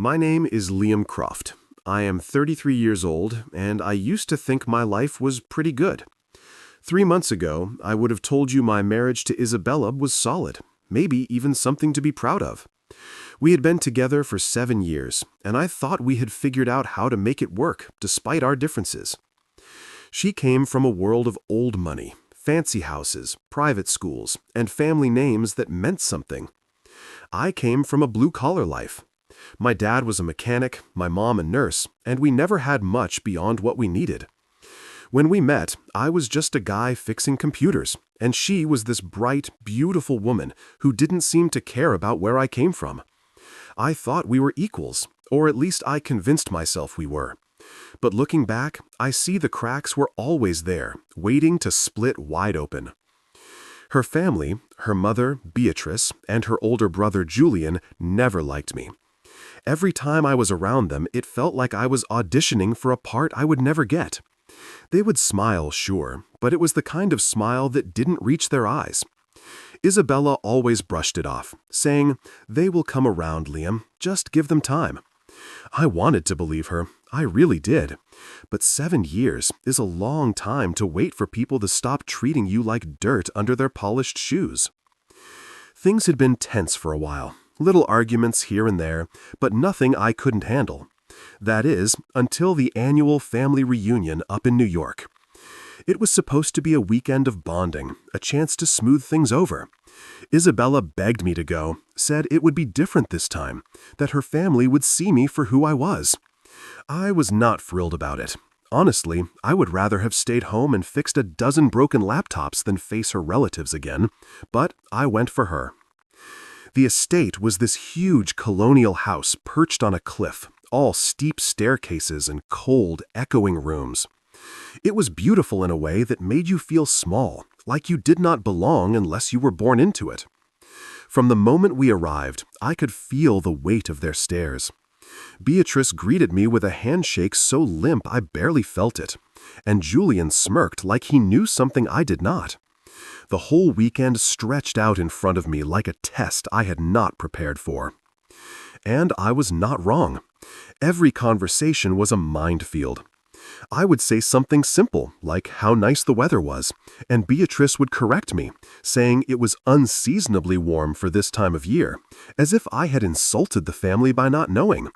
My name is Liam Croft. I am 33 years old, and I used to think my life was pretty good. 3 months ago, I would have told you my marriage to Isabella was solid, maybe even something to be proud of. We had been together for 7 years, and I thought we had figured out how to make it work, despite our differences. She came from a world of old money, fancy houses, private schools, and family names that meant something. I came from a blue-collar life. My dad was a mechanic, my mom a nurse, and we never had much beyond what we needed. When we met, I was just a guy fixing computers, and she was this bright, beautiful woman who didn't seem to care about where I came from. I thought we were equals, or at least I convinced myself we were. But looking back, I see the cracks were always there, waiting to split wide open. Her family, her mother, Beatrice, and her older brother, Julian, never liked me. Every time I was around them, it felt like I was auditioning for a part I would never get. They would smile, sure, but it was the kind of smile that didn't reach their eyes. Isabella always brushed it off, saying, "They will come around, Liam. Just give them time." I wanted to believe her. I really did. But 7 years is a long time to wait for people to stop treating you like dirt under their polished shoes. Things had been tense for a while. Little arguments here and there, but nothing I couldn't handle. That is, until the annual family reunion up in New York. It was supposed to be a weekend of bonding, a chance to smooth things over. Isabella begged me to go, said it would be different this time, that her family would see me for who I was. I was not thrilled about it. Honestly, I would rather have stayed home and fixed a dozen broken laptops than face her relatives again, but I went for her. The estate was this huge colonial house perched on a cliff, all steep staircases and cold, echoing rooms. It was beautiful in a way that made you feel small, like you did not belong unless you were born into it. From the moment we arrived, I could feel the weight of their stares. Beatrice greeted me with a handshake so limp I barely felt it, and Julian smirked like he knew something I did not. The whole weekend stretched out in front of me like a test I had not prepared for. And I was not wrong. Every conversation was a minefield. I would say something simple, like how nice the weather was, and Beatrice would correct me, saying it was unseasonably warm for this time of year, as if I had insulted the family by not knowing.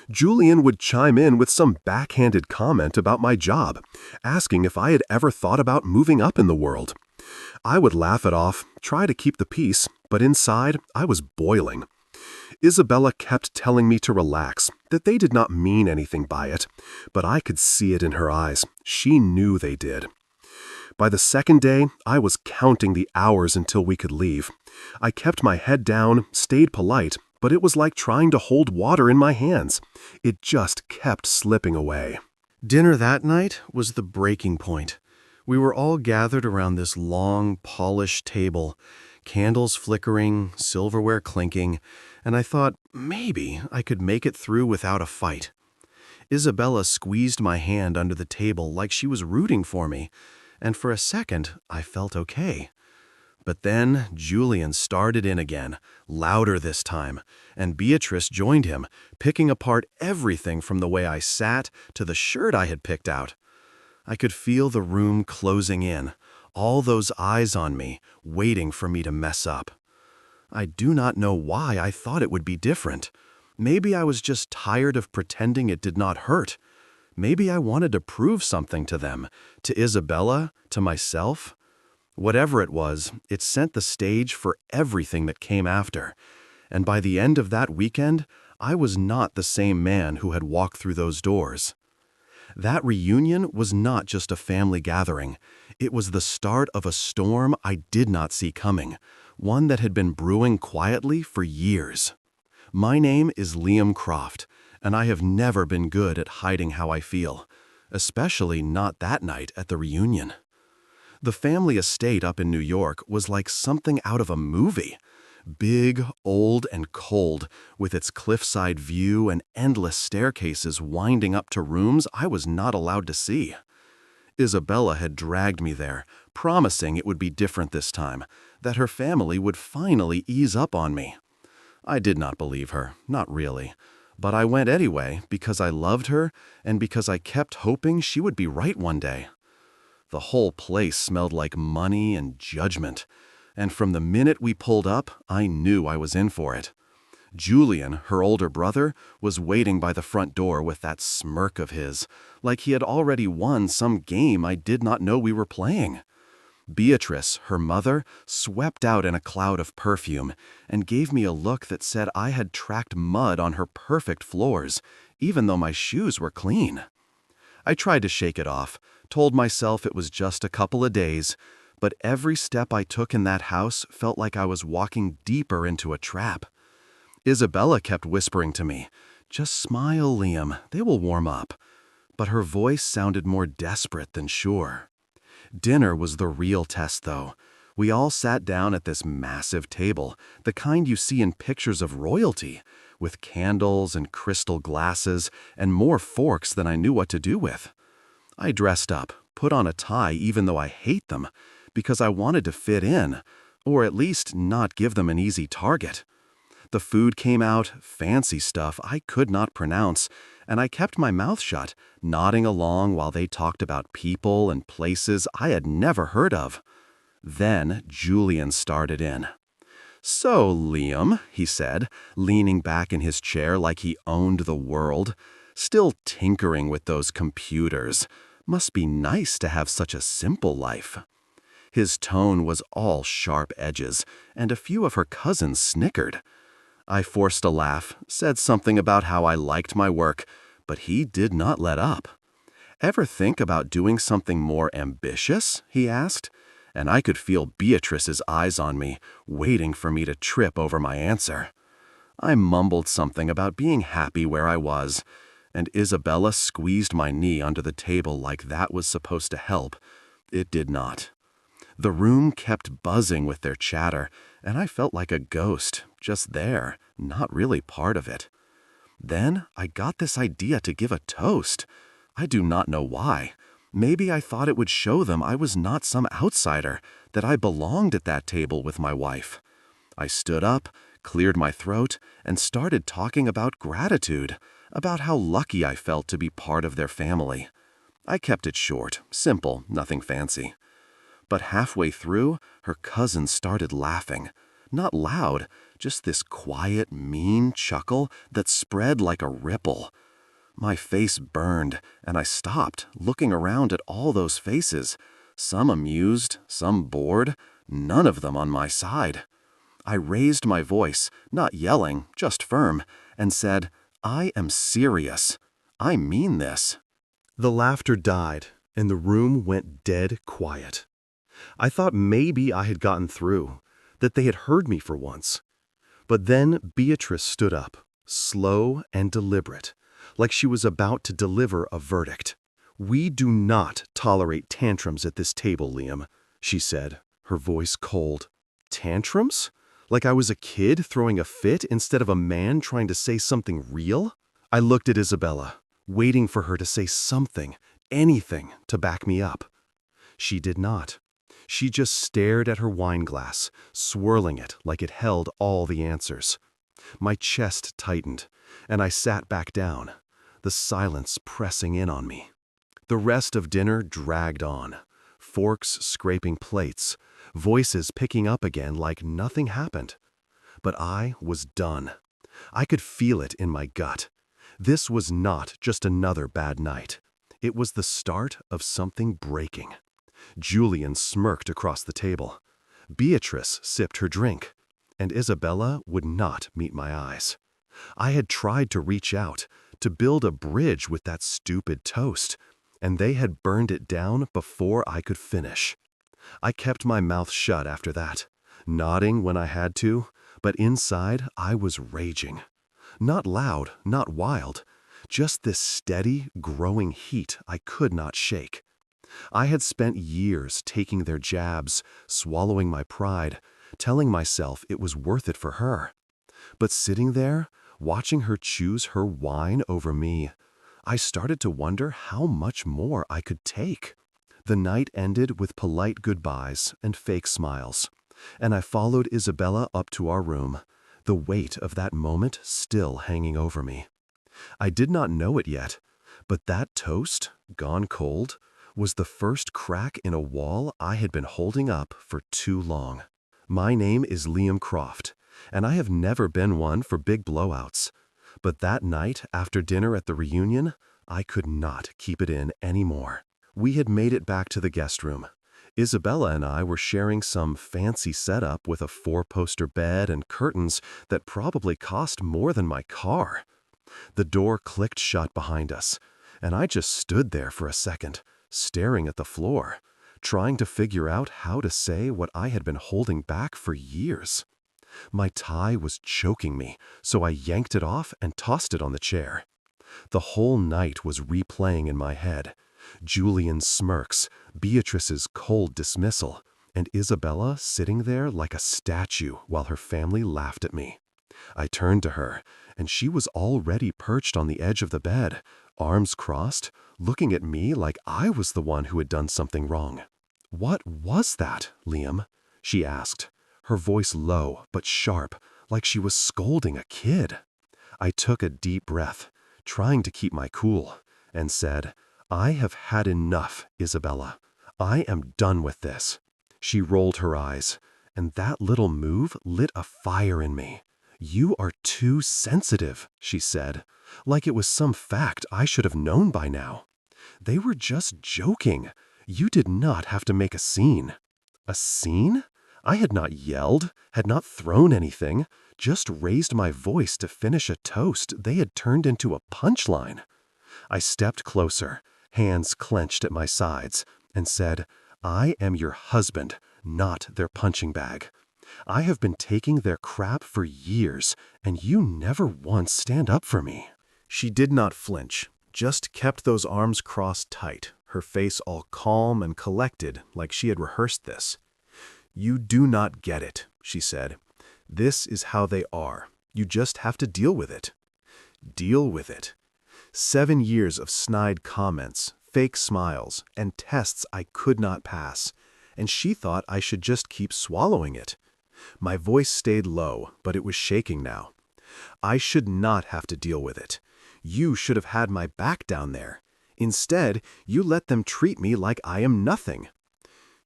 Julian would chime in with some backhanded comment about my job, asking if I had ever thought about moving up in the world. I would laugh it off, try to keep the peace, but inside I was boiling. Isabella kept telling me to relax, that they did not mean anything by it, but I could see it in her eyes. She knew they did. By the second day, I was counting the hours until we could leave. I kept my head down, stayed polite, but it was like trying to hold water in my hands. It just kept slipping away. Dinner that night was the breaking point. We were all gathered around this long, polished table, candles flickering, silverware clinking, and I thought maybe I could make it through without a fight. Isabella squeezed my hand under the table like she was rooting for me, and for a second I felt okay. But then Julian started in again, louder this time, and Beatrice joined him, picking apart everything from the way I sat to the shirt I had picked out. I could feel the room closing in, all those eyes on me, waiting for me to mess up. I do not know why I thought it would be different. Maybe I was just tired of pretending it did not hurt. Maybe I wanted to prove something to them, to Isabella, to myself. Whatever it was, it set the stage for everything that came after. And by the end of that weekend, I was not the same man who had walked through those doors. That reunion was not just a family gathering. It was the start of a storm I did not see coming, one that had been brewing quietly for years. My name is Liam Croft, and I have never been good at hiding how I feel, especially not that night at the reunion. The family estate up in New York was like something out of a movie. Big, old, and cold, with its cliffside view and endless staircases winding up to rooms I was not allowed to see. Isabella had dragged me there, promising it would be different this time, that her family would finally ease up on me. I did not believe her, not really. But I went anyway because I loved her and because I kept hoping she would be right one day. The whole place smelled like money and judgment, and from the minute we pulled up, I knew I was in for it. Julian, her older brother, was waiting by the front door with that smirk of his, like he had already won some game I did not know we were playing. Beatrice, her mother, swept out in a cloud of perfume and gave me a look that said I had tracked mud on her perfect floors, even though my shoes were clean. I tried to shake it off, told myself it was just a couple of days, but every step I took in that house felt like I was walking deeper into a trap. Isabella kept whispering to me, "Just smile, Liam, they will warm up." But her voice sounded more desperate than sure. Dinner was the real test, though. We all sat down at this massive table, the kind you see in pictures of royalty, with candles and crystal glasses and more forks than I knew what to do with. I dressed up, put on a tie even though I hate them, because I wanted to fit in, or at least not give them an easy target. The food came out, fancy stuff I could not pronounce, and I kept my mouth shut, nodding along while they talked about people and places I had never heard of. Then Julian started in. "So, Liam," he said, leaning back in his chair like he owned the world, "still tinkering with those computers. Must be nice to have such a simple life." His tone was all sharp edges, and a few of her cousins snickered. I forced a laugh, said something about how I liked my work, but he did not let up. "Ever think about doing something more ambitious?" he asked, and I could feel Beatrice's eyes on me, waiting for me to trip over my answer. I mumbled something about being happy where I was, and Isabella squeezed my knee under the table like that was supposed to help. It did not. The room kept buzzing with their chatter, and I felt like a ghost, just there, not really part of it. Then I got this idea to give a toast. I do not know why. Maybe I thought it would show them I was not some outsider, that I belonged at that table with my wife. I stood up, cleared my throat, and started talking about gratitude, about how lucky I felt to be part of their family. I kept it short, simple, nothing fancy. But halfway through, her cousins started laughing. Not loud, just this quiet, mean chuckle that spread like a ripple. My face burned, and I stopped, looking around at all those faces, some amused, some bored, none of them on my side. I raised my voice, not yelling, just firm, and said, "I am serious. I mean this." The laughter died, and the room went dead quiet. I thought maybe I had gotten through, that they had heard me for once. But then Beatrice stood up, slow and deliberate, like she was about to deliver a verdict. "We do not tolerate tantrums at this table, Liam," she said, her voice cold. Tantrums? Like I was a kid throwing a fit instead of a man trying to say something real? I looked at Isabella, waiting for her to say something, anything to back me up. She did not. She just stared at her wine glass, swirling it like it held all the answers. My chest tightened, and I sat back down, the silence pressing in on me. The rest of dinner dragged on, forks scraping plates, voices picking up again like nothing happened. But I was done. I could feel it in my gut. This was not just another bad night. It was the start of something breaking. Julian smirked across the table. Beatrice sipped her drink, and Isabella would not meet my eyes. I had tried to reach out, to build a bridge with that stupid toast, and they had burned it down before I could finish. I kept my mouth shut after that, nodding when I had to, but inside I was raging. Not loud, not wild, just this steady, growing heat I could not shake. I had spent years taking their jabs, swallowing my pride, telling myself it was worth it for her. But sitting there, watching her choose her wine over me, I started to wonder how much more I could take. The night ended with polite goodbyes and fake smiles, and I followed Isabella up to our room, the weight of that moment still hanging over me. I did not know it yet, but that toast, gone cold, was the first crack in a wall I had been holding up for too long. My name is Liam Croft, and I have never been one for big blowouts. But that night, after dinner at the reunion, I could not keep it in anymore. We had made it back to the guest room. Isabella and I were sharing some fancy setup with a 4-poster bed and curtains that probably cost more than my car. The door clicked shut behind us, and I just stood there for a second, staring at the floor, trying to figure out how to say what I had been holding back for years. My tie was choking me, so I yanked it off and tossed it on the chair. The whole night was replaying in my head. Julian's smirks, Beatrice's cold dismissal, and Isabella sitting there like a statue while her family laughed at me. I turned to her, and she was already perched on the edge of the bed, arms crossed, looking at me like I was the one who had done something wrong. "What was that, Liam?" she asked, her voice low but sharp, like she was scolding a kid. I took a deep breath, trying to keep my cool, and said, "I have had enough, Isabella. I am done with this." She rolled her eyes, and that little move lit a fire in me. "You are too sensitive," she said, like it was some fact I should have known by now. "They were just joking. You did not have to make a scene." A scene? I had not yelled, had not thrown anything, just raised my voice to finish a toast they had turned into a punchline. I stepped closer, hands clenched at my sides, and said, "I am your husband, not their punching bag. I have been taking their crap for years, and you never once stand up for me." She did not flinch, just kept those arms crossed tight, her face all calm and collected like she had rehearsed this. "You do not get it," she said. "This is how they are. You just have to deal with it." Deal with it. 7 years of snide comments, fake smiles, and tests I could not pass, and she thought I should just keep swallowing it. My voice stayed low, but it was shaking now. "I should not have to deal with it. You should have had my back down there. Instead, you let them treat me like I am nothing."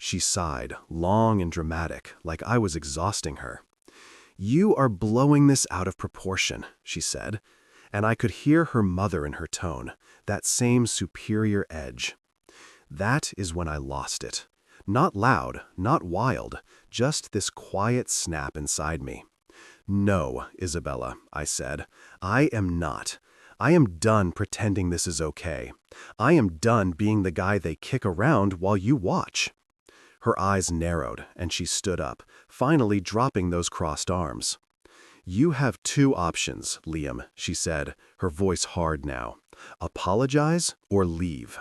She sighed, long and dramatic, like I was exhausting her. "You are blowing this out of proportion," she said, and I could hear her mother in her tone, that same superior edge. That is when I lost it. Not loud, not wild, just this quiet snap inside me. "No, Isabella," I said, "I am not. I am done pretending this is okay. I am done being the guy they kick around while you watch." Her eyes narrowed, and she stood up, finally dropping those crossed arms. "You have 2 options, Liam," she said, her voice hard now. "Apologize or leave."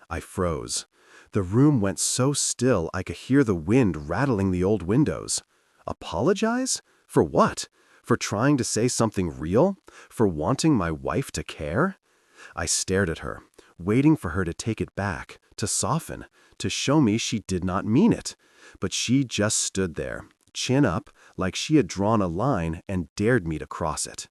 I froze. The room went so still I could hear the wind rattling the old windows. Apologize? For what? For trying to say something real? For wanting my wife to care? I stared at her, waiting for her to take it back, to soften, to show me she did not mean it. But she just stood there, chin up, like she had drawn a line and dared me to cross it.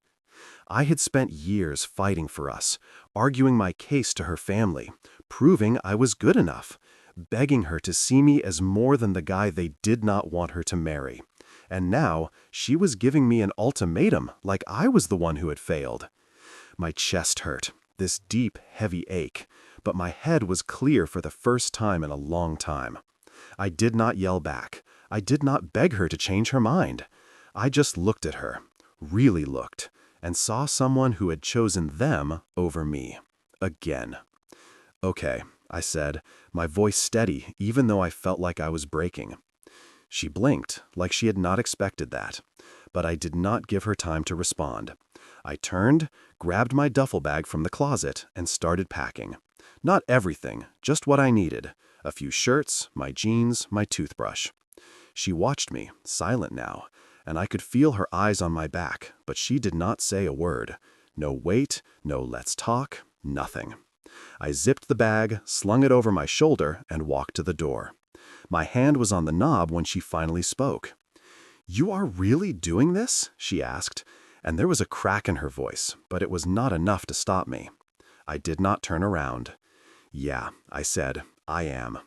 I had spent years fighting for us, arguing my case to her family, proving I was good enough, begging her to see me as more than the guy they did not want her to marry. And now she was giving me an ultimatum like I was the one who had failed. My chest hurt, this deep, heavy ache, but my head was clear for the first time in a long time. I did not yell back. I did not beg her to change her mind. I just looked at her, really looked, and saw someone who had chosen them over me. Again. "Okay," I said, my voice steady even though I felt like I was breaking. She blinked, like she had not expected that, but I did not give her time to respond. I turned, grabbed my duffel bag from the closet, and started packing. Not everything, just what I needed. A few shirts, my jeans, my toothbrush. She watched me, silent now, and I could feel her eyes on my back, but she did not say a word. No wait, no let's talk, nothing. I zipped the bag, slung it over my shoulder, and walked to the door. My hand was on the knob when she finally spoke. "You are really doing this?" she asked, And there was a crack in her voice, but it was not enough to stop me. I did not turn around. "Yeah," I said, "I am."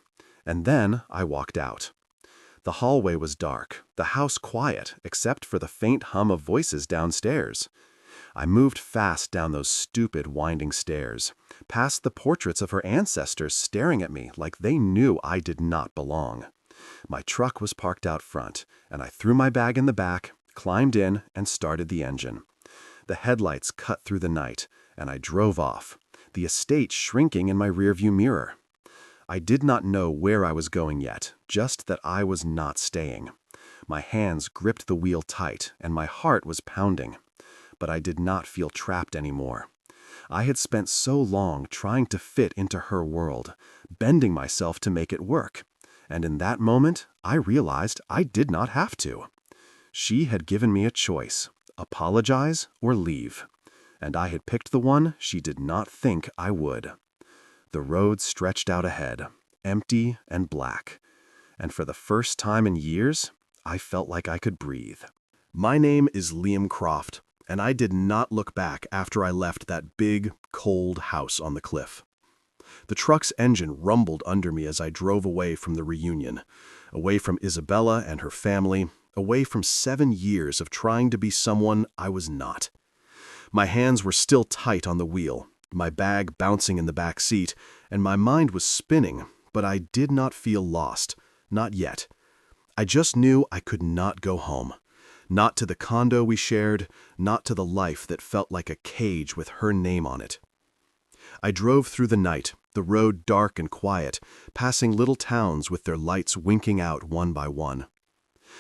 And then I walked out. The hallway was dark, the house quiet, except for the faint hum of voices downstairs. I moved fast down those stupid winding stairs, past the portraits of her ancestors staring at me like they knew I did not belong. My truck was parked out front, and I threw my bag in the back, climbed in, and started the engine. The headlights cut through the night, and I drove off, the estate shrinking in my rearview mirror. I did not know where I was going yet, just that I was not staying. My hands gripped the wheel tight, and my heart was pounding. But I did not feel trapped anymore. I had spent so long trying to fit into her world, bending myself to make it work. And in that moment, I realized I did not have to. She had given me a choice: apologize or leave. And I had picked the one she did not think I would. The road stretched out ahead, empty and black. And for the first time in years, I felt like I could breathe. My name is Liam Croft, and I did not look back after I left that big, cold house on the cliff. The truck's engine rumbled under me as I drove away from the reunion, away from Isabella and her family, away from 7 years of trying to be someone I was not. My hands were still tight on the wheel, my bag bouncing in the back seat, and my mind was spinning, but I did not feel lost, not yet. I just knew I could not go home. Not to the condo we shared, not to the life that felt like a cage with her name on it. I drove through the night, the road dark and quiet, passing little towns with their lights winking out one by one.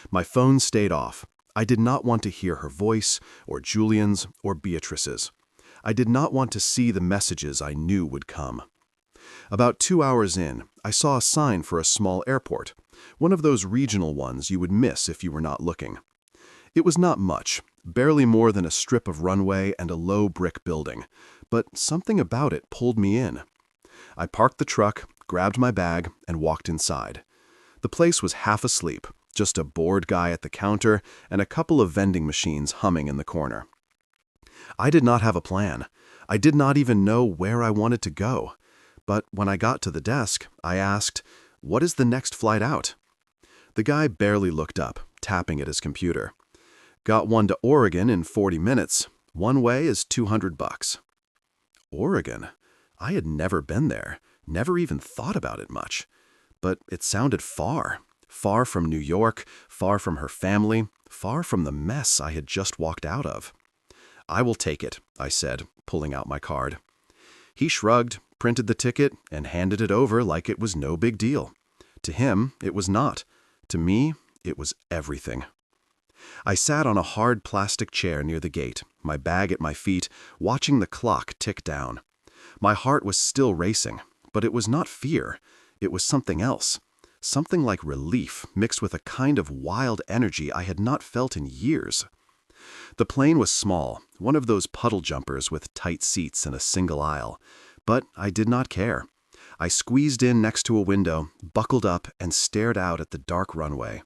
My phone stayed off. I did not want to hear her voice, or Julian's, or Beatrice's. I did not want to see the messages I knew would come. About 2 hours in, I saw a sign for a small airport, one of those regional ones you would miss if you were not looking. It was not much, barely more than a strip of runway and a low brick building, but something about it pulled me in. I parked the truck, grabbed my bag, and walked inside. The place was half asleep, just a bored guy at the counter and a couple of vending machines humming in the corner. I did not have a plan. I did not even know where I wanted to go. But when I got to the desk, I asked, "What is the next flight out?" The guy barely looked up, tapping at his computer. "Got one to Oregon in 40 minutes. One way is $200. Oregon? I had never been there, never even thought about it much. But it sounded far. Far from New York, far from her family, far from the mess I had just walked out of. "I will take it," I said, pulling out my card. He shrugged, printed the ticket, and handed it over like it was no big deal. To him, it was not. To me, it was everything. I sat on a hard plastic chair near the gate, my bag at my feet, watching the clock tick down. My heart was still racing, but it was not fear. It was something else. Something like relief mixed with a kind of wild energy I had not felt in years. The plane was small, one of those puddle jumpers with tight seats and a single aisle. But I did not care. I squeezed in next to a window, buckled up, and stared out at the dark runway.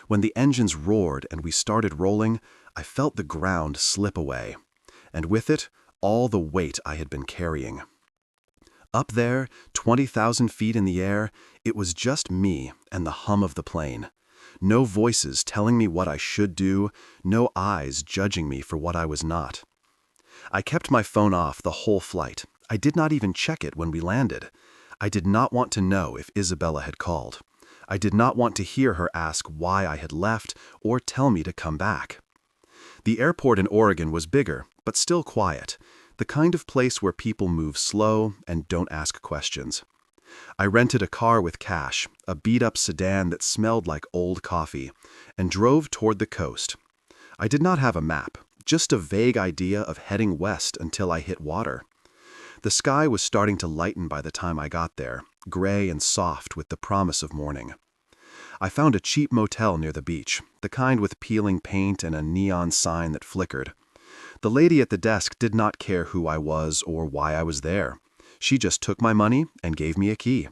When the engines roared and we started rolling, I felt the ground slip away, and with it, all the weight I had been carrying. Up there, 20,000 feet in the air, it was just me and the hum of the plane. No voices telling me what I should do, no eyes judging me for what I was not. I kept my phone off the whole flight. I did not even check it when we landed. I did not want to know if Isabella had called. I did not want to hear her ask why I had left or tell me to come back. The airport in Oregon was bigger, but still quiet, the kind of place where people move slow and don't ask questions. I rented a car with cash, a beat-up sedan that smelled like old coffee, and drove toward the coast. I did not have a map, just a vague idea of heading west until I hit water. The sky was starting to lighten by the time I got there, gray and soft with the promise of morning. I found a cheap motel near the beach, the kind with peeling paint and a neon sign that flickered. The lady at the desk did not care who I was or why I was there. She just took my money and gave me a key.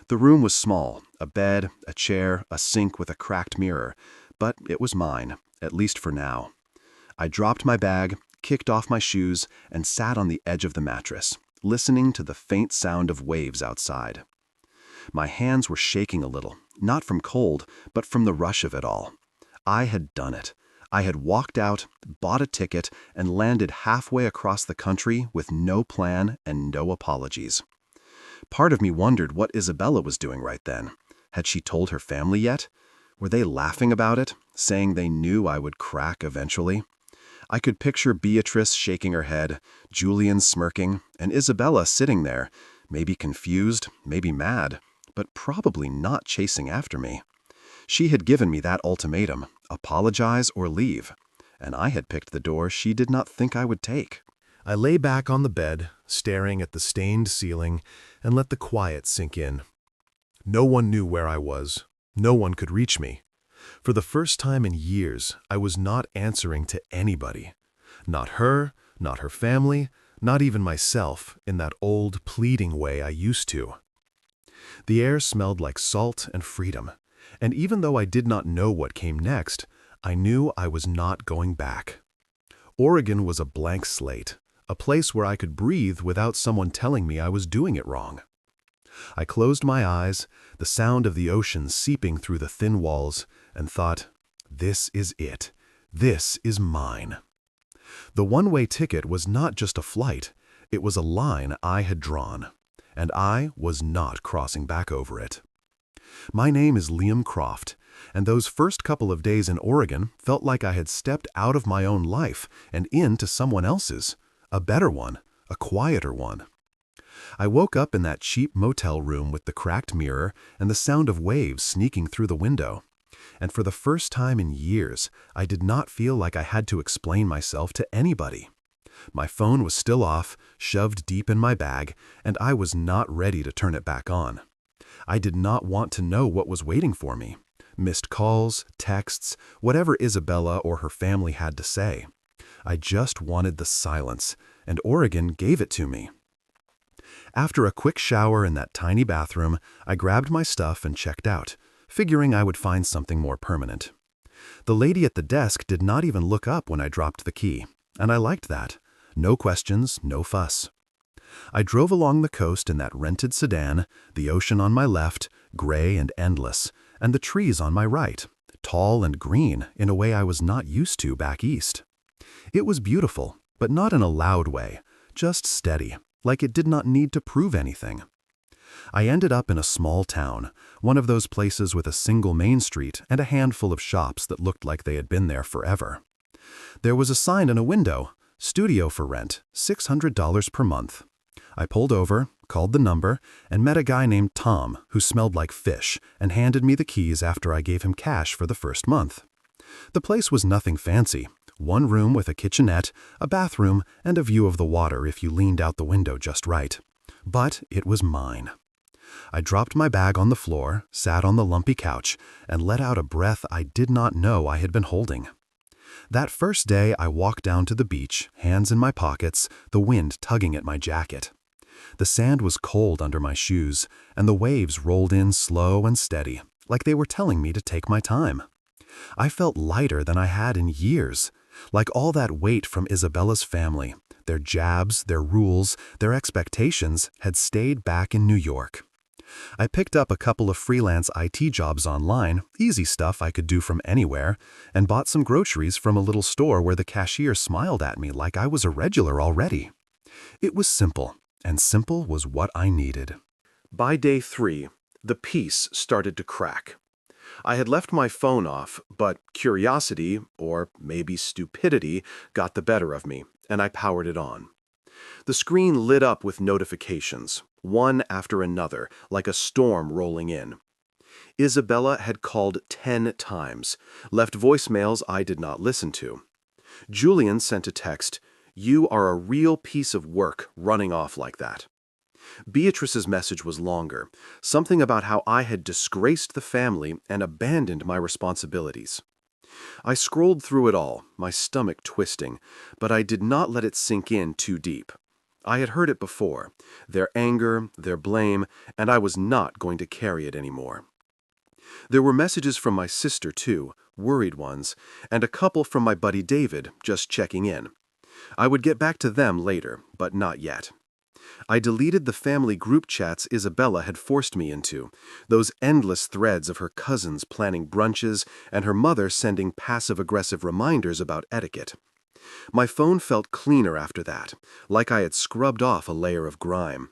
The room was small, a bed, a chair, a sink with a cracked mirror, but it was mine, at least for now. I dropped my bag, kicked off my shoes, and sat on the edge of the mattress, listening to the faint sound of waves outside. My hands were shaking a little, not from cold, but from the rush of it all. I had done it. I had walked out, bought a ticket, and landed halfway across the country with no plan and no apologies. Part of me wondered what Isabella was doing right then. Had she told her family yet? Were they laughing about it, saying they knew I would crack eventually? I could picture Beatrice shaking her head, Julian smirking, and Isabella sitting there, maybe confused, maybe mad, but probably not chasing after me. She had given me that ultimatum, apologize or leave, and I had picked the door she did not think I would take. I lay back on the bed, staring at the stained ceiling, and let the quiet sink in. No one knew where I was. No one could reach me. For the first time in years, I was not answering to anybody. Not her, not her family, not even myself, in that old, pleading way I used to. The air smelled like salt and freedom, and even though I did not know what came next, I knew I was not going back. Oregon was a blank slate, a place where I could breathe without someone telling me I was doing it wrong. I closed my eyes, the sound of the ocean seeping through the thin walls, and thought, this is it. This is mine. The one-way ticket was not just a flight, it was a line I had drawn, and I was not crossing back over it. My name is Liam Croft, and those first couple of days in Oregon felt like I had stepped out of my own life and into someone else's, a better one, a quieter one. I woke up in that cheap motel room with the cracked mirror and the sound of waves sneaking through the window. And for the first time in years, I did not feel like I had to explain myself to anybody. My phone was still off, shoved deep in my bag, and I was not ready to turn it back on. I did not want to know what was waiting for me. Missed calls, texts, whatever Isabella or her family had to say. I just wanted the silence, and Oregon gave it to me. After a quick shower in that tiny bathroom, I grabbed my stuff and checked out, figuring I would find something more permanent. The lady at the desk did not even look up when I dropped the key, and I liked that. No questions, no fuss. I drove along the coast in that rented sedan, the ocean on my left, gray and endless, and the trees on my right, tall and green in a way I was not used to back east. It was beautiful, but not in a loud way, just steady, like it did not need to prove anything. I ended up in a small town, one of those places with a single main street and a handful of shops that looked like they had been there forever. There was a sign in a window, studio for rent, $600 per month. I pulled over, called the number, and met a guy named Tom who smelled like fish and handed me the keys after I gave him cash for the first month. The place was nothing fancy. One room with a kitchenette, a bathroom, and a view of the water if you leaned out the window just right. But it was mine. I dropped my bag on the floor, sat on the lumpy couch, and let out a breath I did not know I had been holding. That first day I walked down to the beach, hands in my pockets, the wind tugging at my jacket. The sand was cold under my shoes, and the waves rolled in slow and steady, like they were telling me to take my time. I felt lighter than I had in years. Like all that weight from Isabella's family, their jabs, their rules, their expectations had stayed back in New York. I picked up a couple of freelance IT jobs online, easy stuff I could do from anywhere, and bought some groceries from a little store where the cashier smiled at me like I was a regular already. It was simple, and simple was what I needed. By day 3, the peace started to crack. I had left my phone off, but curiosity, or maybe stupidity, got the better of me, and I powered it on. The screen lit up with notifications, one after another, like a storm rolling in. Isabella had called 10 times, left voicemails I did not listen to. Julian sent a text, "You are a real piece of work running off like that." Beatrice's message was longer, something about how I had disgraced the family and abandoned my responsibilities. I scrolled through it all, my stomach twisting, but I did not let it sink in too deep. I had heard it before, their anger, their blame, and I was not going to carry it anymore. There were messages from my sister, too, worried ones, and a couple from my buddy David, just checking in. I would get back to them later, but not yet. I deleted the family group chats Isabella had forced me into, those endless threads of her cousins planning brunches and her mother sending passive-aggressive reminders about etiquette. My phone felt cleaner after that, like I had scrubbed off a layer of grime.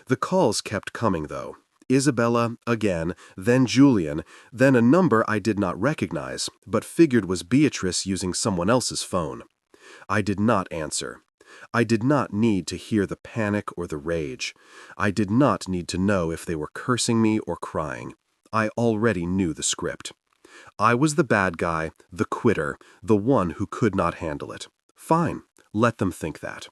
The calls kept coming, though. Isabella, again, then Julian, then a number I did not recognize, but figured was Beatrice using someone else's phone. I did not answer. I did not need to hear the panic or the rage. I did not need to know if they were cursing me or crying. I already knew the script. I was the bad guy, the quitter, the one who could not handle it. Fine, let them think that.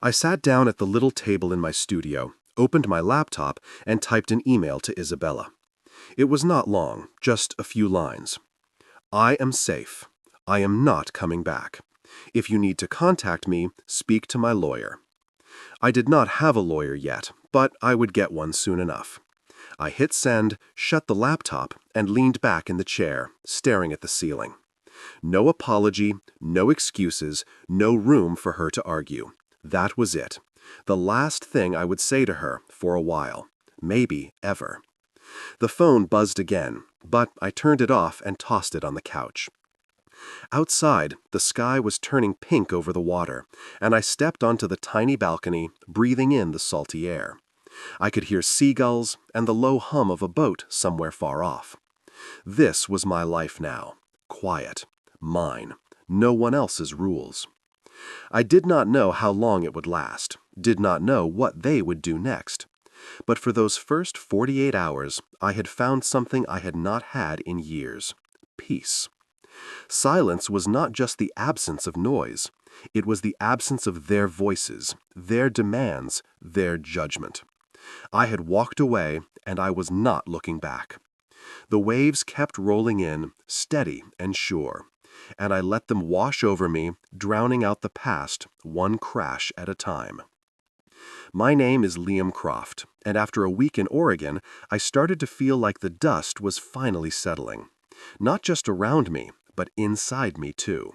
I sat down at the little table in my studio, opened my laptop, and typed an email to Isabella. It was not long, just a few lines. I am safe. I am not coming back. If you need to contact me, speak to my lawyer. I did not have a lawyer yet, but I would get one soon enough. I hit send, shut the laptop, and leaned back in the chair, staring at the ceiling. No apology, no excuses, no room for her to argue. That was it. The last thing I would say to her for a while. Maybe ever. The phone buzzed again, but I turned it off and tossed it on the couch. Outside, the sky was turning pink over the water, and I stepped onto the tiny balcony, breathing in the salty air. I could hear seagulls and the low hum of a boat somewhere far off. This was my life now. Quiet. Mine. No one else's rules. I did not know how long it would last, did not know what they would do next. But for those first 48 hours, I had found something I had not had in years. Peace. Silence was not just the absence of noise. It was the absence of their voices, their demands, their judgment. I had walked away, and I was not looking back. The waves kept rolling in, steady and sure, and I let them wash over me, drowning out the past, one crash at a time. My name is Liam Croft, and after a week in Oregon, I started to feel like the dust was finally settling. Not just around me, but inside me too.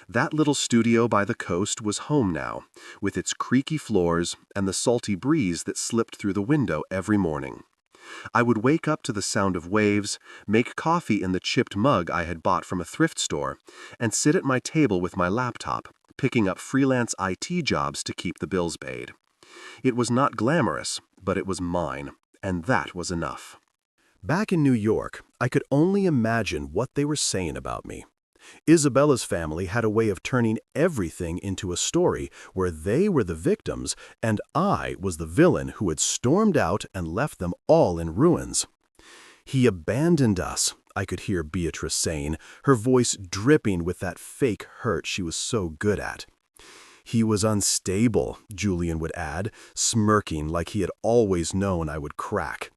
That little studio by the coast was home now, with its creaky floors and the salty breeze that slipped through the window every morning. I would wake up to the sound of waves, make coffee in the chipped mug I had bought from a thrift store, and sit at my table with my laptop, picking up freelance IT jobs to keep the bills paid. It was not glamorous, but it was mine, and that was enough. Back in New York, I could only imagine what they were saying about me. Isabella's family had a way of turning everything into a story where they were the victims and I was the villain who had stormed out and left them all in ruins. He abandoned us, I could hear Beatrice saying, her voice dripping with that fake hurt she was so good at. He was unstable, Julian would add, smirking like he had always known I would crack.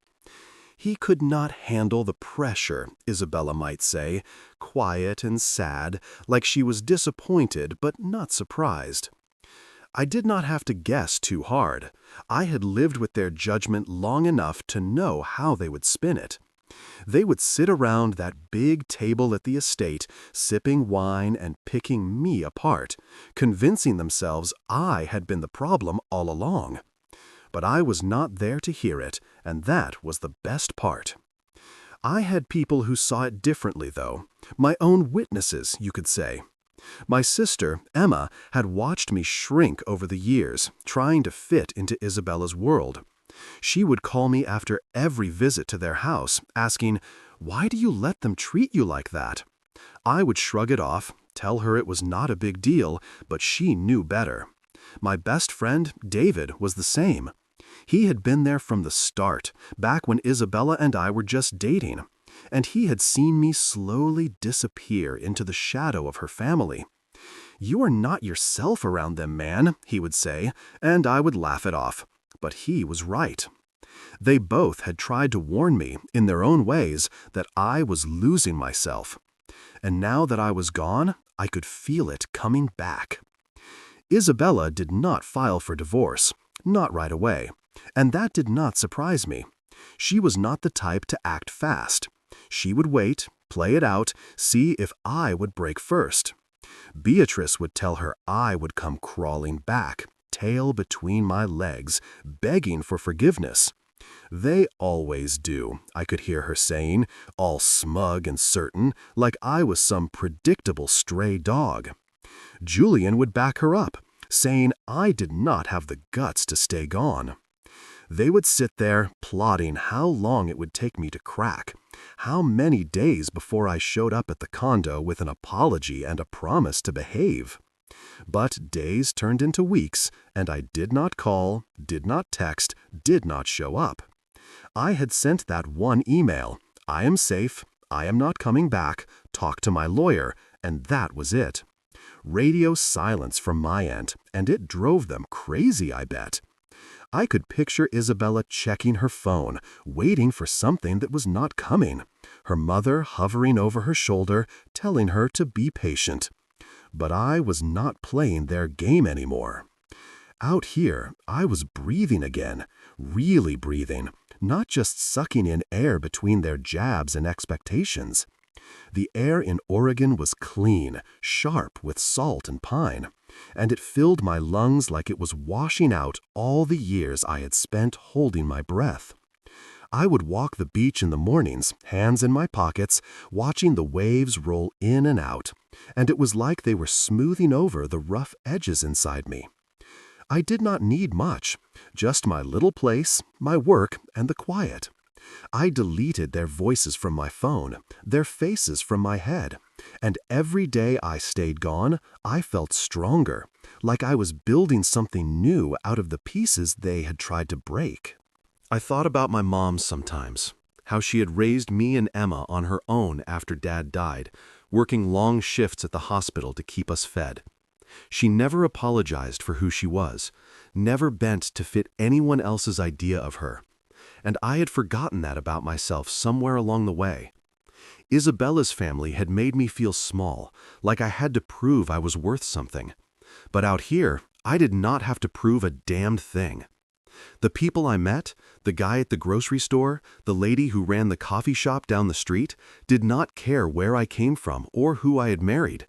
He could not handle the pressure, Isabella might say, quiet and sad, like she was disappointed but not surprised. I did not have to guess too hard. I had lived with their judgment long enough to know how they would spin it. They would sit around that big table at the estate, sipping wine and picking me apart, convincing themselves I had been the problem all along. But I was not there to hear it, and that was the best part. I had people who saw it differently, though. My own witnesses, you could say. My sister, Emma, had watched me shrink over the years, trying to fit into Isabella's world. She would call me after every visit to their house, asking, "Why do you let them treat you like that?" I would shrug it off, tell her it was not a big deal, but she knew better. My best friend, David, was the same. He had been there from the start, back when Isabella and I were just dating, and he had seen me slowly disappear into the shadow of her family. "You are not yourself around them, man," he would say, and I would laugh it off. But he was right. They both had tried to warn me, in their own ways, that I was losing myself. And now that I was gone, I could feel it coming back. Isabella did not file for divorce, not right away, and that did not surprise me. She was not the type to act fast. She would wait, play it out, see if I would break first. Beatrice would tell her I would come crawling back, tail between my legs, begging for forgiveness. "They always do," I could hear her saying, all smug and certain, like I was some predictable stray dog. Julian would back her up, saying I did not have the guts to stay gone. They would sit there plotting how long it would take me to crack, how many days before I showed up at the condo with an apology and a promise to behave. But days turned into weeks, and I did not call, did not text, did not show up. I had sent that one email, "I am safe, I am not coming back, talk to my lawyer," and that was it. Radio silence from my end, and it drove them crazy, I bet. I could picture Isabella checking her phone, waiting for something that was not coming, her mother hovering over her shoulder, telling her to be patient. But I was not playing their game anymore. Out here, I was breathing again, really breathing, not just sucking in air between their jabs and expectations. The air in Oregon was clean, sharp with salt and pine, and it filled my lungs like it was washing out all the years I had spent holding my breath. I would walk the beach in the mornings, hands in my pockets, watching the waves roll in and out, and it was like they were smoothing over the rough edges inside me. I did not need much, just my little place, my work, and the quiet. I deleted their voices from my phone, their faces from my head, and every day I stayed gone, I felt stronger, like I was building something new out of the pieces they had tried to break. I thought about my mom sometimes, how she had raised me and Emma on her own after Dad died, working long shifts at the hospital to keep us fed. She never apologized for who she was, never bent to fit anyone else's idea of her. And I had forgotten that about myself somewhere along the way. Isabella's family had made me feel small, like I had to prove I was worth something. But out here, I did not have to prove a damned thing. The people I met, the guy at the grocery store, the lady who ran the coffee shop down the street, did not care where I came from or who I had married.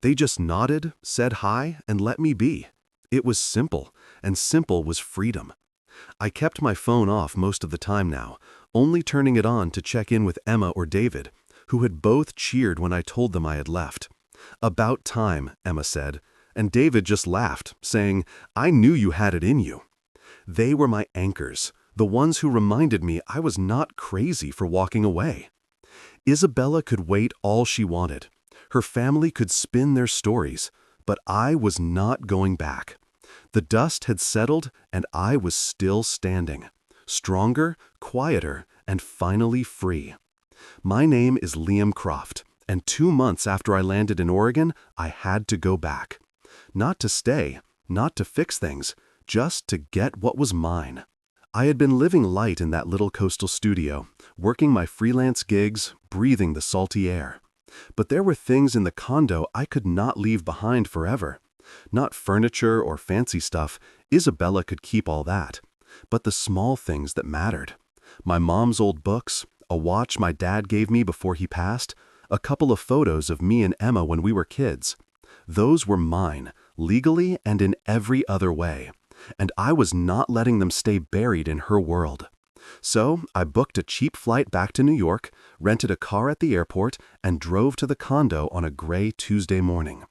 They just nodded, said hi, and let me be. It was simple, and simple was freedom. I kept my phone off most of the time now, only turning it on to check in with Emma or David, who had both cheered when I told them I had left. "About time," Emma said, and David just laughed, saying, "I knew you had it in you." They were my anchors, the ones who reminded me I was not crazy for walking away. Isabella could wait all she wanted. Her family could spin their stories, but I was not going back. The dust had settled, and I was still standing, stronger, quieter, and finally free. My name is Liam Croft, and 2 months after I landed in Oregon, I had to go back. Not to stay, not to fix things, just to get what was mine. I had been living light in that little coastal studio, working my freelance gigs, breathing the salty air. But there were things in the condo I could not leave behind forever. Not furniture or fancy stuff, Isabella could keep all that. But the small things that mattered. My mom's old books, a watch my dad gave me before he passed, a couple of photos of me and Emma when we were kids. Those were mine, legally and in every other way. And I was not letting them stay buried in her world. So I booked a cheap flight back to New York, rented a car at the airport, and drove to the condo on a gray Tuesday morning.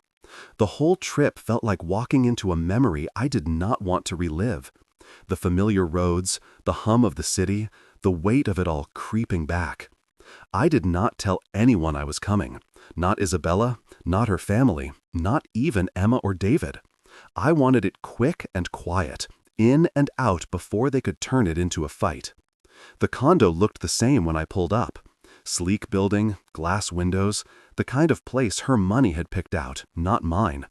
The whole trip felt like walking into a memory I did not want to relive. The familiar roads, the hum of the city, the weight of it all creeping back. I did not tell anyone I was coming. Not Isabella, not her family, not even Emma or David. I wanted it quick and quiet, in and out before they could turn it into a fight. The condo looked the same when I pulled up. Sleek building, glass windows, the kind of place her money had picked out, not mine.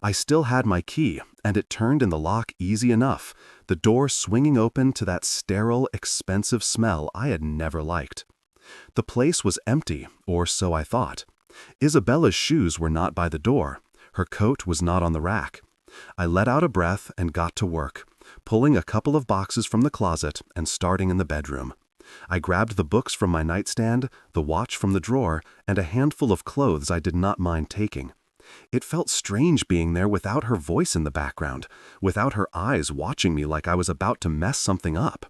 I still had my key, and it turned in the lock easy enough, the door swinging open to that sterile, expensive smell I had never liked. The place was empty, or so I thought. Isabella's shoes were not by the door. Her coat was not on the rack. I let out a breath and got to work, pulling a couple of boxes from the closet and starting in the bedroom. I grabbed the books from my nightstand, the watch from the drawer, and a handful of clothes I did not mind taking. It felt strange being there without her voice in the background, without her eyes watching me like I was about to mess something up.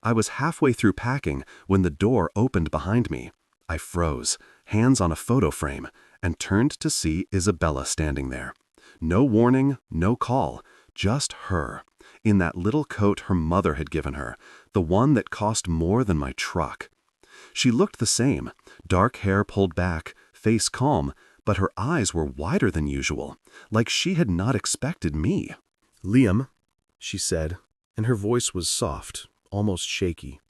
I was halfway through packing when the door opened behind me. I froze, hands on a photo frame, and turned to see Isabella standing there. No warning, no call, just her, in that little coat her mother had given her, the one that cost more than my truck. She looked the same, dark hair pulled back, face calm, but her eyes were wider than usual, like she had not expected me. "Liam," she said, and her voice was soft, almost shaky.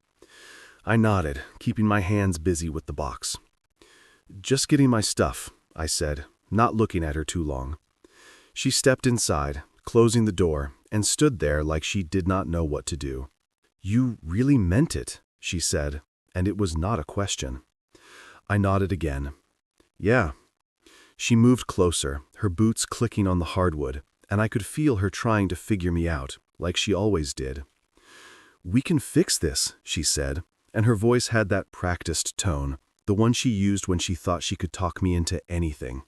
I nodded, keeping my hands busy with the box. "Just getting my stuff," I said, not looking at her too long. She stepped inside, closing the door, and stood there like she did not know what to do. "You really meant it," she said, and it was not a question. I nodded again. "Yeah." She moved closer, her boots clicking on the hardwood, and I could feel her trying to figure me out, like she always did. "We can fix this," she said, and her voice had that practiced tone, the one she used when she thought she could talk me into anything.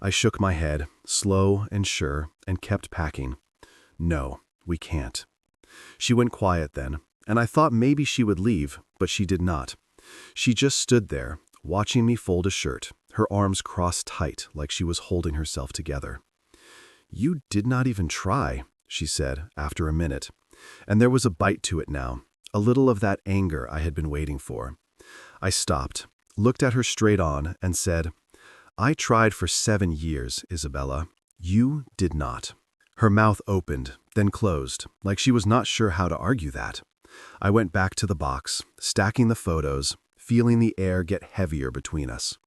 I shook my head, slow and sure, and kept packing. "No, we can't." She went quiet then, and I thought maybe she would leave, but she did not. She just stood there, watching me fold a shirt, her arms crossed tight like she was holding herself together. "You did not even try," she said after a minute, and there was a bite to it now, a little of that anger I had been waiting for. I stopped, looked at her straight on, and said, "I tried for 7 years, Isabella. You did not." Her mouth opened, then closed, like she was not sure how to argue that. I went back to the box, stacking the photos, feeling the air get heavier between us.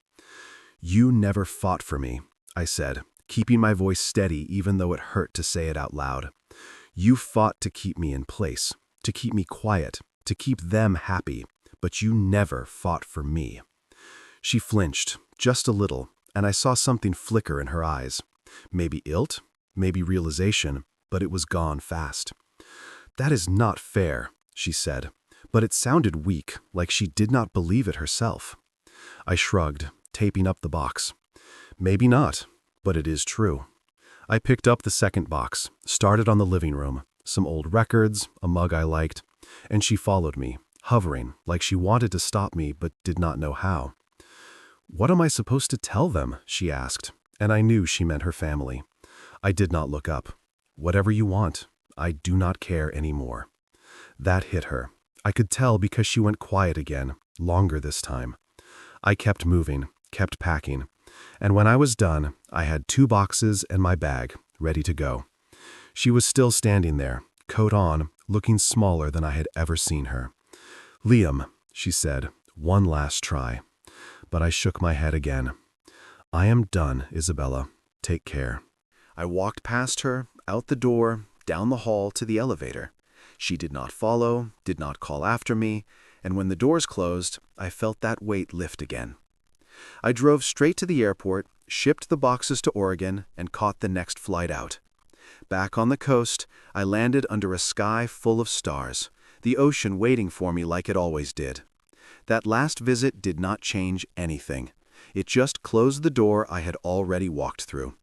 "You never fought for me," I said, keeping my voice steady even though it hurt to say it out loud. "You fought to keep me in place, to keep me quiet, to keep them happy, but you never fought for me." She flinched, just a little, and I saw something flicker in her eyes. Maybe guilt, maybe realization, but it was gone fast. "That is not fair," she said, but it sounded weak, like she did not believe it herself. I shrugged, taping up the box. "Maybe not, but it is true." I picked up the second box, started on the living room, some old records, a mug I liked, and she followed me, hovering, like she wanted to stop me but did not know how. "What am I supposed to tell them?" she asked, and I knew she meant her family. I did not look up. "Whatever you want. I do not care anymore." That hit her. I could tell because she went quiet again, longer this time. I kept moving, kept packing, and when I was done, I had 2 boxes and my bag, ready to go. She was still standing there, coat on, looking smaller than I had ever seen her. "Liam," she said, "one last try." But I shook my head again. "I am done, Isabella. Take care." I walked past her, out the door, down the hall to the elevator. She did not follow, did not call after me, and when the doors closed, I felt that weight lift again. I drove straight to the airport, shipped the boxes to Oregon, and caught the next flight out. Back on the coast, I landed under a sky full of stars, the ocean waiting for me like it always did. That last visit did not change anything. It just closed the door I had already walked through.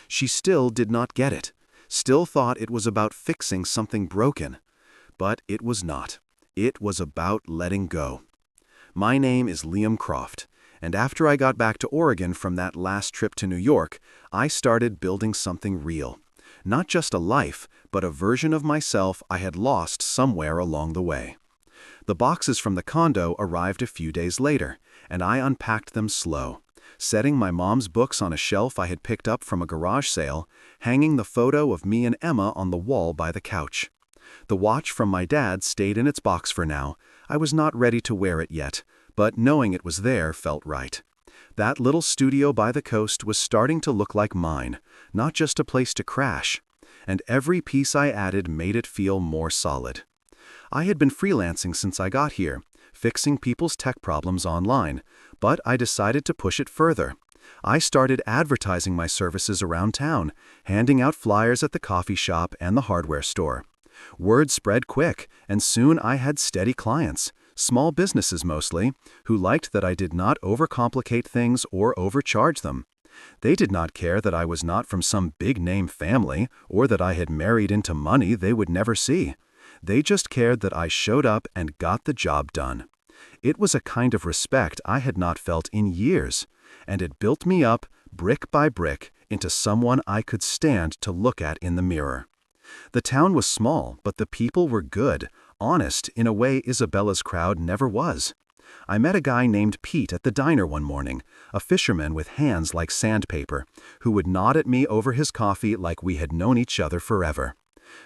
She still did not get it, still thought it was about fixing something broken. But it was not. It was about letting go. My name is Liam Croft, and after I got back to Oregon from that last trip to New York, I started building something real. Not just a life, but a version of myself I had lost somewhere along the way. The boxes from the condo arrived a few days later, and I unpacked them slow, setting my mom's books on a shelf I had picked up from a garage sale, hanging the photo of me and Emma on the wall by the couch. The watch from my dad stayed in its box for now. I was not ready to wear it yet, but knowing it was there felt right. That little studio by the coast was starting to look like mine, not just a place to crash, and every piece I added made it feel more solid. I had been freelancing since I got here, fixing people's tech problems online, but I decided to push it further. I started advertising my services around town, handing out flyers at the coffee shop and the hardware store. Word spread quick, and soon I had steady clients, Small businesses mostly, who liked that I did not overcomplicate things or overcharge them. They did not care that I was not from some big-name family or that I had married into money they would never see. They just cared that I showed up and got the job done. It was a kind of respect I had not felt in years, and it built me up, brick by brick, into someone I could stand to look at in the mirror. The town was small, but the people were good, honest in a way Isabella's crowd never was. I met a guy named Pete at the diner one morning, a fisherman with hands like sandpaper, who would nod at me over his coffee like we had known each other forever.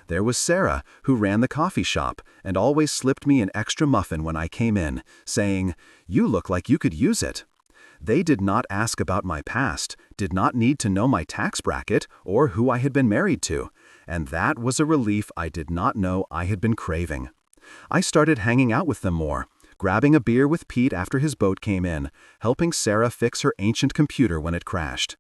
There was Sarah, who ran the coffee shop and always slipped me an extra muffin when I came in, saying, "You look like you could use it." They did not ask about my past, did not need to know my tax bracket or who I had been married to, and that was a relief I did not know I had been craving. I started hanging out with them more, grabbing a beer with Pete after his boat came in, helping Sarah fix her ancient computer when it crashed.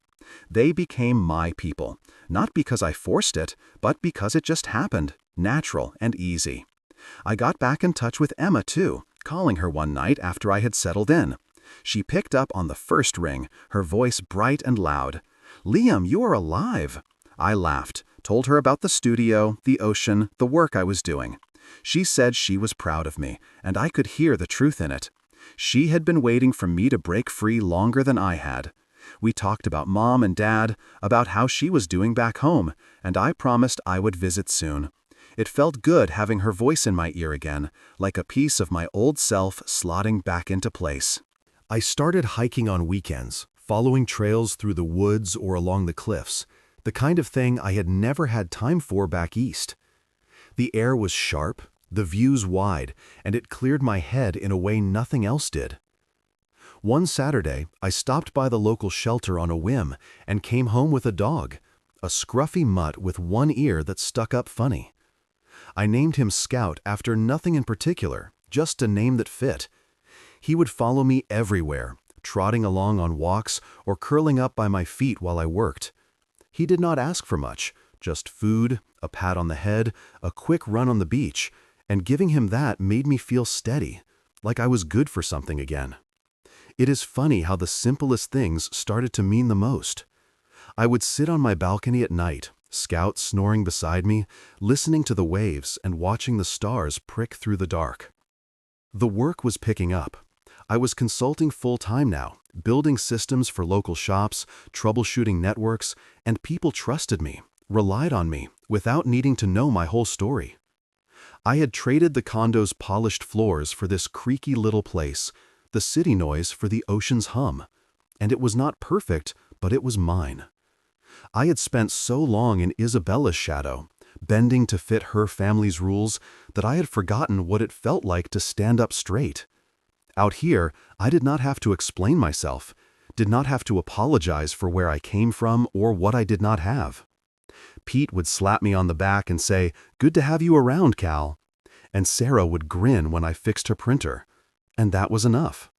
They became my people, not because I forced it, but because it just happened, natural and easy. I got back in touch with Emma too, calling her one night after I had settled in. She picked up on the first ring, her voice bright and loud. "Liam, you are alive." I laughed, told her about the studio, the ocean, the work I was doing. She said she was proud of me, and I could hear the truth in it. She had been waiting for me to break free longer than I had. We talked about Mom and Dad, about how she was doing back home, and I promised I would visit soon. It felt good having her voice in my ear again, like a piece of my old self slotting back into place. I started hiking on weekends, following trails through the woods or along the cliffs, the kind of thing I had never had time for back east. The air was sharp, the views wide, and it cleared my head in a way nothing else did. One Saturday, I stopped by the local shelter on a whim and came home with a dog, a scruffy mutt with one ear that stuck up funny. I named him Scout after nothing in particular, just a name that fit. He would follow me everywhere, trotting along on walks or curling up by my feet while I worked. He did not ask for much, just food, a pat on the head, a quick run on the beach, and giving him that made me feel steady, like I was good for something again. It is funny how the simplest things started to mean the most. I would sit on my balcony at night, Scout snoring beside me, listening to the waves and watching the stars prick through the dark. The work was picking up. I was consulting full-time now, building systems for local shops, troubleshooting networks, and people trusted me, relied on me, without needing to know my whole story. I had traded the condo's polished floors for this creaky little place, the city noise for the ocean's hum, and it was not perfect, but it was mine. I had spent so long in Isabella's shadow, bending to fit her family's rules, that I had forgotten what it felt like to stand up straight. Out here, I did not have to explain myself, did not have to apologize for where I came from or what I did not have. Pete would slap me on the back and say, "Good to have you around, Cal." And Sarah would grin when I fixed her printer. And that was enough.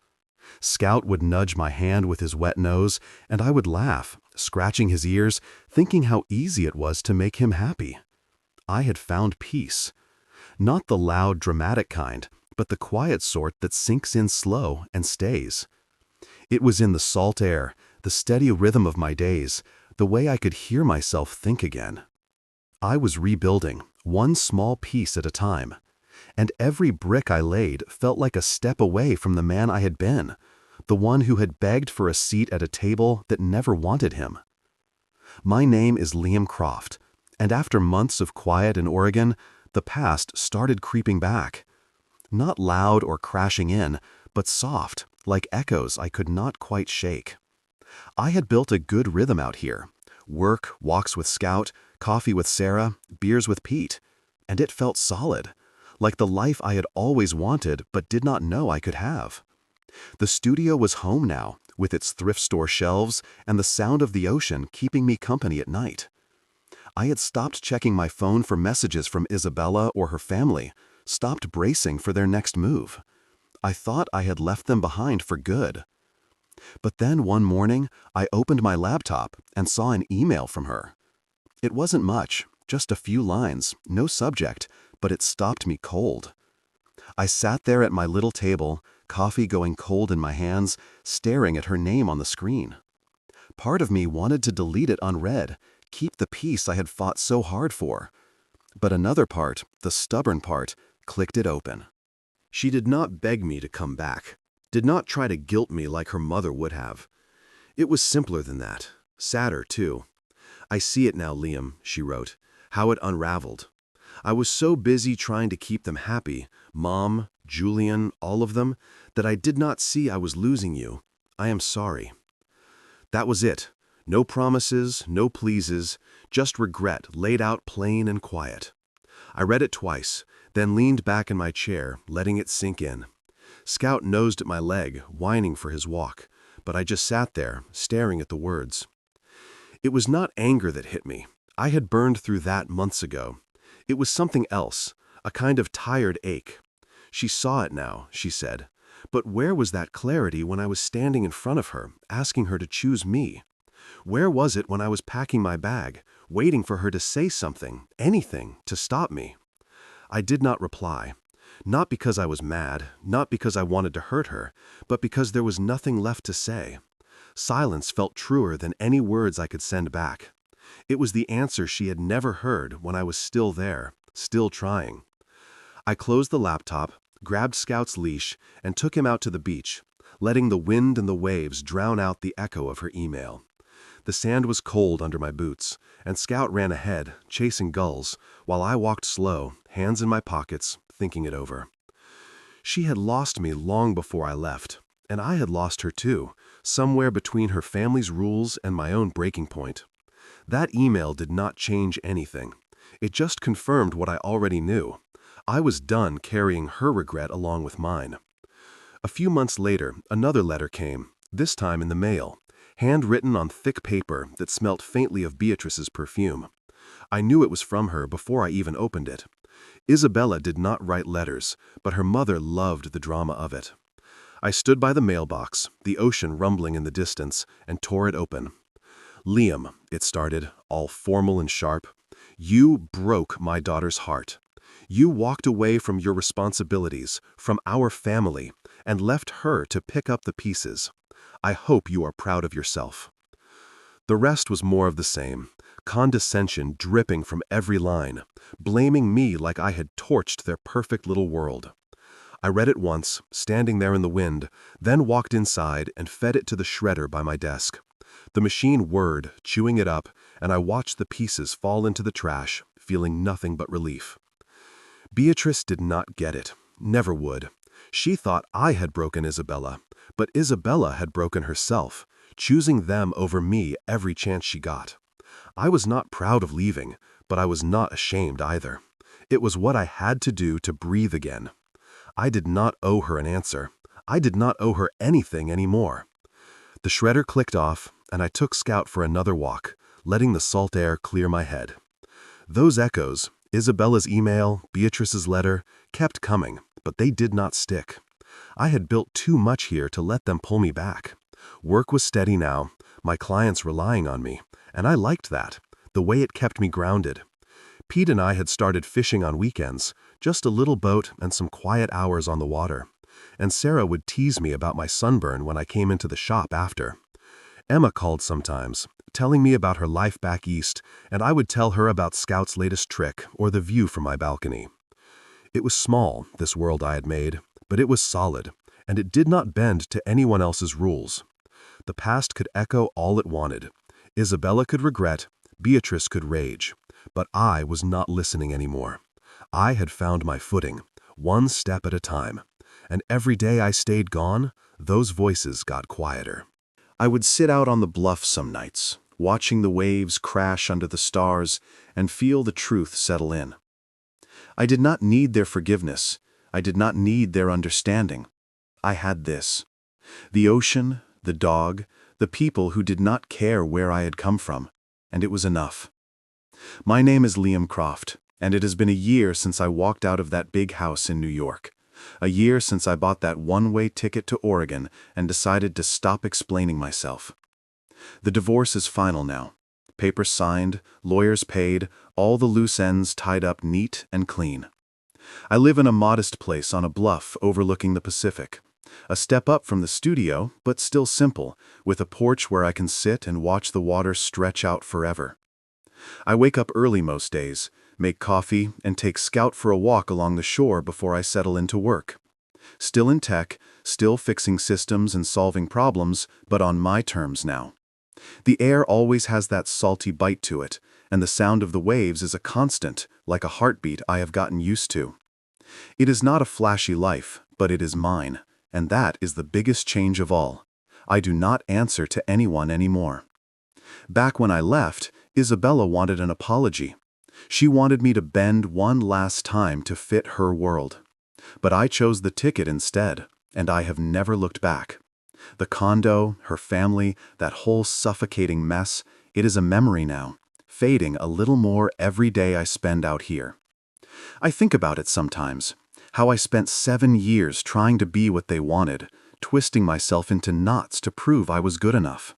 Scout would nudge my hand with his wet nose, and I would laugh, scratching his ears, thinking how easy it was to make him happy. I had found peace. Not the loud, dramatic kind, but the quiet sort that sinks in slow and stays. It was in the salt air, the steady rhythm of my days, the way I could hear myself think again. I was rebuilding, one small piece at a time. And every brick I laid felt like a step away from the man I had been, the one who had begged for a seat at a table that never wanted him. My name is Liam Croft, and after months of quiet in Oregon, the past started creeping back. Not loud or crashing in, but soft, like echoes I could not quite shake. I had built a good rhythm out here. Work, walks with Scout, coffee with Sarah, beers with Pete, and it felt solid. Like the life I had always wanted but did not know I could have. The studio was home now, with its thrift store shelves and the sound of the ocean keeping me company at night. I had stopped checking my phone for messages from Isabella or her family, stopped bracing for their next move. I thought I had left them behind for good. But then one morning, I opened my laptop and saw an email from her. It wasn't much, just a few lines, no subject, but it stopped me cold. I sat there at my little table, coffee going cold in my hands, staring at her name on the screen. Part of me wanted to delete it unread, keep the peace I had fought so hard for. But another part, the stubborn part, clicked it open. She did not beg me to come back, did not try to guilt me like her mother would have. It was simpler than that, sadder too. "I see it now, Liam," she wrote, "how it unraveled. I was so busy trying to keep them happy, Mom, Julian, all of them, that I did not see I was losing you. I am sorry." That was it. No promises, no pleases, just regret laid out plain and quiet. I read it twice, then leaned back in my chair, letting it sink in. Scout nosed at my leg, whining for his walk, but I just sat there, staring at the words. It was not anger that hit me. I had burned through that months ago. It was something else, a kind of tired ache. She saw it now, she said. But where was that clarity when I was standing in front of her, asking her to choose me? Where was it when I was packing my bag, waiting for her to say something, anything, to stop me? I did not reply. Not because I was mad, not because I wanted to hurt her, but because there was nothing left to say. Silence felt truer than any words I could send back. It was the answer she had never heard when I was still there, still trying. I closed the laptop, grabbed Scout's leash, and took him out to the beach, letting the wind and the waves drown out the echo of her email. The sand was cold under my boots, and Scout ran ahead, chasing gulls, while I walked slow, hands in my pockets, thinking it over. She had lost me long before I left, and I had lost her too, somewhere between her family's rules and my own breaking point. That email did not change anything. It just confirmed what I already knew. I was done carrying her regret along with mine. A few months later, another letter came, this time in the mail, handwritten on thick paper that smelt faintly of Beatrice's perfume. I knew it was from her before I even opened it. Isabella did not write letters, but her mother loved the drama of it. I stood by the mailbox, the ocean rumbling in the distance, and tore it open. "Liam," it started, all formal and sharp, "you broke my daughter's heart. You walked away from your responsibilities, from our family, and left her to pick up the pieces. I hope you are proud of yourself." The rest was more of the same, condescension dripping from every line, blaming me like I had torched their perfect little world. I read it once, standing there in the wind, then walked inside and fed it to the shredder by my desk. The machine whirred, chewing it up, and I watched the pieces fall into the trash, feeling nothing but relief. Beatrice did not get it, never would. She thought I had broken Isabella, but Isabella had broken herself, choosing them over me every chance she got. I was not proud of leaving, but I was not ashamed either. It was what I had to do to breathe again. I did not owe her an answer. I did not owe her anything anymore. The shredder clicked off, and I took Scout for another walk, letting the salt air clear my head. Those echoes, Isabella's email, Beatrice's letter, kept coming, but they did not stick. I had built too much here to let them pull me back. Work was steady now, my clients relying on me, and I liked that, the way it kept me grounded. Pete and I had started fishing on weekends, just a little boat and some quiet hours on the water. And Sarah would tease me about my sunburn when I came into the shop after. Emma called sometimes, telling me about her life back east, and I would tell her about Scout's latest trick or the view from my balcony. It was small, this world I had made, but it was solid, and it did not bend to anyone else's rules. The past could echo all it wanted. Isabella could regret, Beatrice could rage, but I was not listening anymore. I had found my footing, one step at a time, and every day I stayed gone, those voices got quieter. I would sit out on the bluff some nights, watching the waves crash under the stars and feel the truth settle in. I did not need their forgiveness. I did not need their understanding. I had this: the ocean, the dog, the people who did not care where I had come from, and it was enough. My name is Liam Croft, and it has been a year since I walked out of that big house in New York. A year since I bought that one-way ticket to Oregon and decided to stop explaining myself. The divorce is final now. Papers signed, lawyers paid, all the loose ends tied up neat and clean. I live in a modest place on a bluff overlooking the Pacific. A step up from the studio, but still simple, with a porch where I can sit and watch the water stretch out forever. I wake up early most days, make coffee, and take Scout for a walk along the shore before I settle into work. Still in tech, still fixing systems and solving problems, but on my terms now. The air always has that salty bite to it, and the sound of the waves is a constant, like a heartbeat I have gotten used to. It is not a flashy life, but it is mine, and that is the biggest change of all. I do not answer to anyone anymore. Back when I left, Isabella wanted an apology. She wanted me to bend one last time to fit her world. But I chose the ticket instead, and I have never looked back. The condo, her family, that whole suffocating mess, it is a memory now, fading a little more every day I spend out here. I think about it sometimes, how I spent 7 years trying to be what they wanted, twisting myself into knots to prove I was good enough.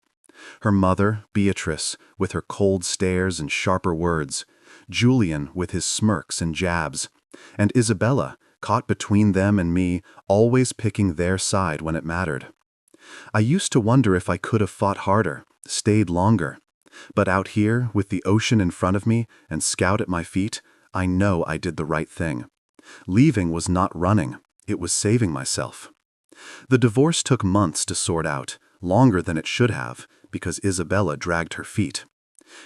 Her mother, Beatrice, with her cold stares and sharper words, Julian with his smirks and jabs, and Isabella, caught between them and me, always picking their side when it mattered. I used to wonder if I could have fought harder, stayed longer. But out here, with the ocean in front of me and Scout at my feet, I know I did the right thing. Leaving was not running, it was saving myself. The divorce took months to sort out, longer than it should have, because Isabella dragged her feet.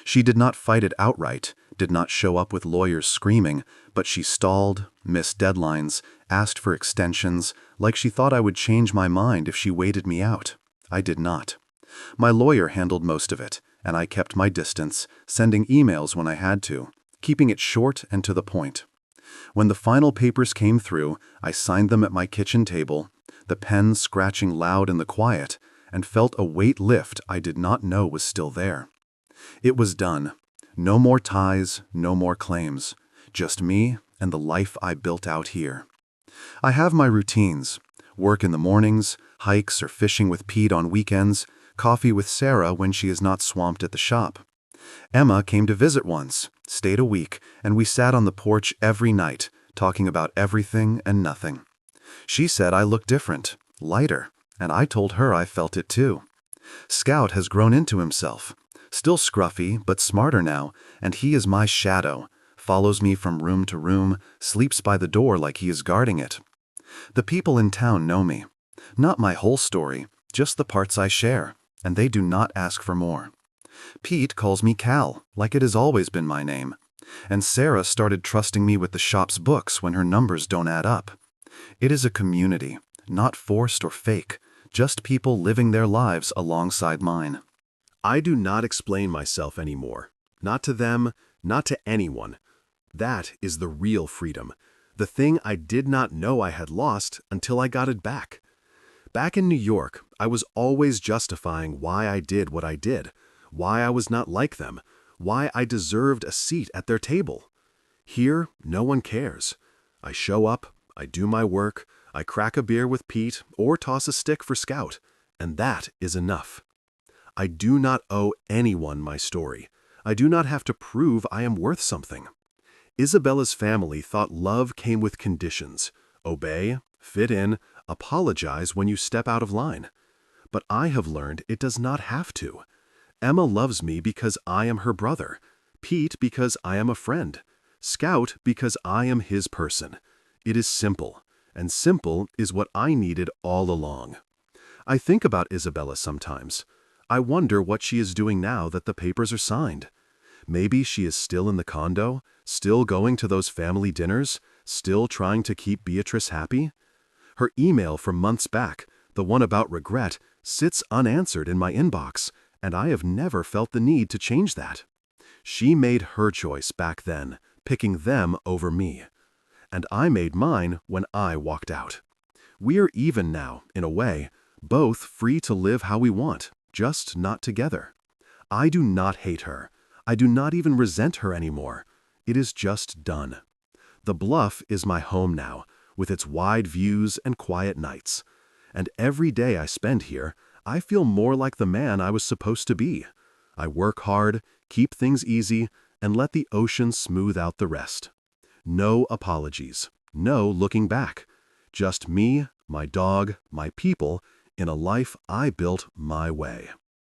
She did not fight it outright, did not show up with lawyers screaming, but she stalled, missed deadlines, asked for extensions, like she thought I would change my mind if she waited me out. I did not. My lawyer handled most of it, and I kept my distance, sending emails when I had to, keeping it short and to the point. When the final papers came through, I signed them at my kitchen table, the pen scratching loud in the quiet, and felt a weight lift I did not know was still there. It was done. No more ties, no more claims. Just me and the life I built out here. I have my routines. Work in the mornings, hikes or fishing with Pete on weekends, coffee with Sarah when she is not swamped at the shop. Emma came to visit once, stayed a week, and we sat on the porch every night, talking about everything and nothing. She said I looked different, lighter, and I told her I felt it too. Scout has grown into himself. Still scruffy, but smarter now, and he is my shadow, follows me from room to room, sleeps by the door like he is guarding it. The people in town know me. Not my whole story, just the parts I share, and they do not ask for more. Pete calls me Cal, like it has always been my name. And Sarah started trusting me with the shop's books when her numbers don't add up. It is a community, not forced or fake, just people living their lives alongside mine. I do not explain myself anymore. Not to them, not to anyone. That is the real freedom. The thing I did not know I had lost until I got it back. Back in New York, I was always justifying why I did what I did, why I was not like them, why I deserved a seat at their table. Here, no one cares. I show up, I do my work, I crack a beer with Pete or toss a stick for Scout, and that is enough. I do not owe anyone my story. I do not have to prove I am worth something. Isabella's family thought love came with conditions. Obey, fit in, apologize when you step out of line. But I have learned it does not have to. Emma loves me because I am her brother. Pete because I am a friend. Scout because I am his person. It is simple, and simple is what I needed all along. I think about Isabella sometimes. I wonder what she is doing now that the papers are signed. Maybe she is still in the condo, still going to those family dinners, still trying to keep Beatrice happy. Her email from months back, the one about regret, sits unanswered in my inbox, and I have never felt the need to change that. She made her choice back then, picking them over me. And I made mine when I walked out. We're even now, in a way, both free to live how we want, just not together. I do not hate her. I do not even resent her anymore. It is just done. The Bluff is my home now, with its wide views and quiet nights. And every day I spend here, I feel more like the man I was supposed to be. I work hard, keep things easy, and let the ocean smooth out the rest. No apologies, no looking back. Just me, my dog, my people, in a life I built my way.